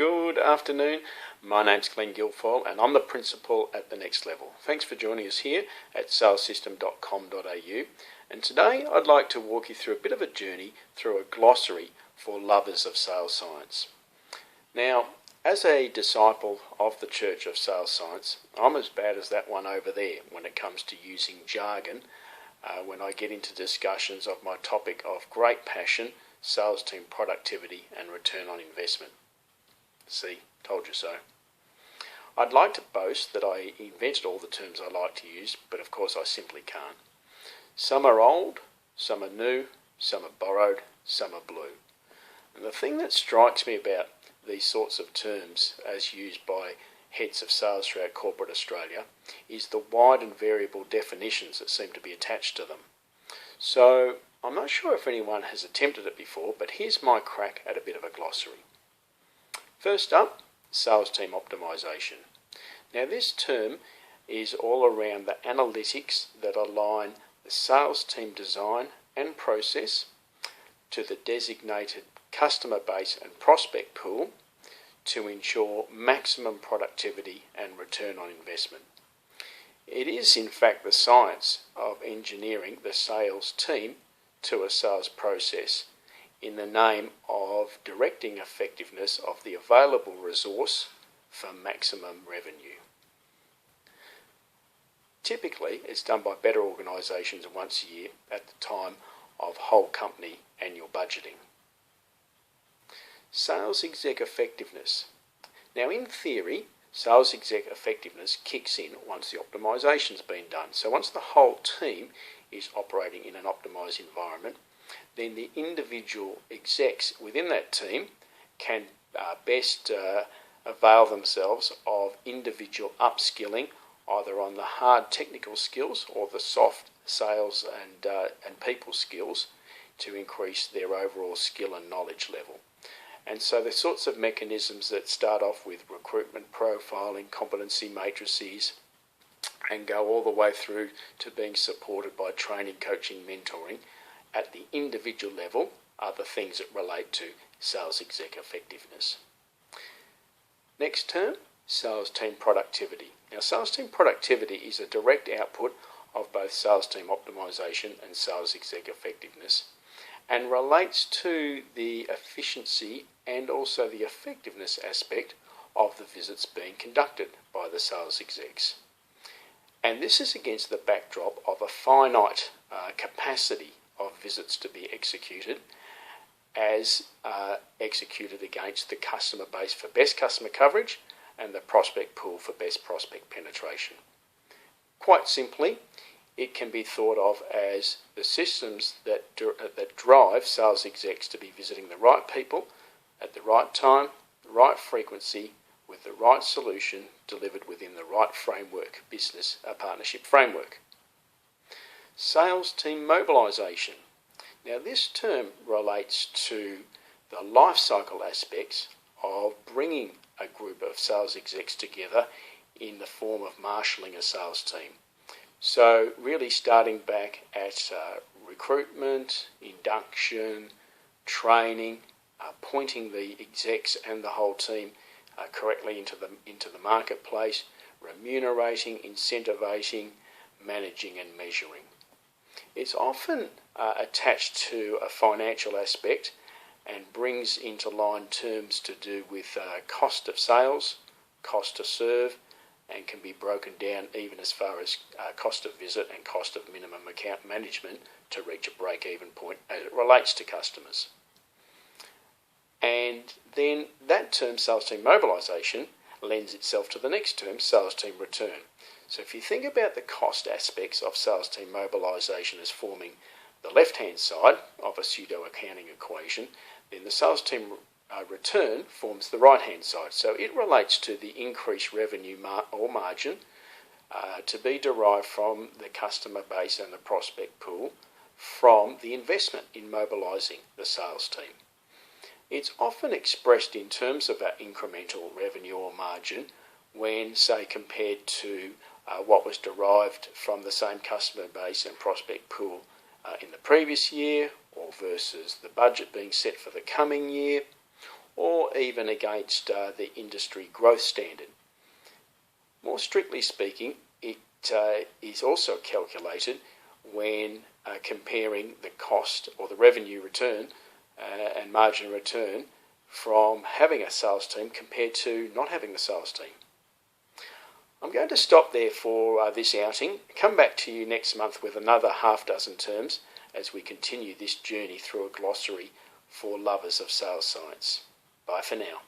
Good afternoon. My name's Glenn Guilfoyle and I'm the Principal at The Next Level. Thanks for joining us here at salessystem.com.au, and today I'd like to walk you through a bit of a journey through a glossary for lovers of sales science. Now, as a disciple of the Church of Sales Science, I'm as bad as that one over there when it comes to using jargon when I get into discussions of my topic of great passion, sales team productivity and return on investment. See, told you so. I'd like to boast that I invented all the terms I like to use, but of course I simply can't. Some are old, some are new, some are borrowed, some are blue. And the thing that strikes me about these sorts of terms as used by heads of sales throughout corporate Australia is the wide and variable definitions that seem to be attached to them. So I'm not sure if anyone has attempted it before, but here's my crack at a bit of a glossary. First up, sales team optimization. Now this term is all around the analytics that align the sales team design and process to the designated customer base and prospect pool to ensure maximum productivity and return on investment. It is in fact the science of engineering the sales team to a sales process in the name of directing effectiveness of the available resource for maximum revenue. Typically, it's done by better organisations once a year at the time of whole company annual budgeting. Sales exec effectiveness. Now in theory, sales exec effectiveness kicks in once the optimisation's been done. So once the whole team is operating in an optimised environment, then the individual execs within that team can best avail themselves of individual upskilling either on the hard technical skills or the soft sales and people skills to increase their overall skill and knowledge level. And so the sorts of mechanisms that start off with recruitment profiling, competency matrices, and go all the way through to being supported by training, coaching, mentoring at the individual level are the things that relate to sales exec effectiveness. Next term, sales team productivity. Now sales team productivity is a direct output of both sales team optimization and sales exec effectiveness and relates to the efficiency and also the effectiveness aspect of the visits being conducted by the sales execs. And this is against the backdrop of a finite capacity of visits to be executed as executed against the customer base for best customer coverage and the prospect pool for best prospect penetration. Quite simply, it can be thought of as the systems that drive sales execs to be visiting the right people at the right time, the right frequency, with the right solution delivered within the right framework, business partnership framework. Sales team mobilization. Now this term relates to the life cycle aspects of bringing a group of sales execs together in the form of marshalling a sales team. So really starting back at recruitment, induction, training, pointing the execs and the whole team correctly into the marketplace, remunerating, incentivating, managing and measuring. It's often attached to a financial aspect and brings into line terms to do with cost of sales, cost to serve, and can be broken down even as far as cost of visit and cost of minimum account management to reach a break-even point as it relates to customers. And then that term, sales team mobilisation, lends itself to the next term, sales team return. So if you think about the cost aspects of sales team mobilisation as forming the left-hand side of a pseudo-accounting equation, then the sales team return forms the right-hand side. So it relates to the increased revenue or margin to be derived from the customer base and the prospect pool from the investment in mobilising the sales team. It's often expressed in terms of that incremental revenue or margin when, say, compared to what was derived from the same customer base and prospect pool in the previous year, or versus the budget being set for the coming year, or even against the industry growth standard. More strictly speaking, it is also calculated when comparing the cost or the revenue return and margin return from having a sales team compared to not having the sales team. I'm going to stop there for this outing. Come back to you next month with another half dozen terms as we continue this journey through a glossary for lovers of sales science. Bye for now.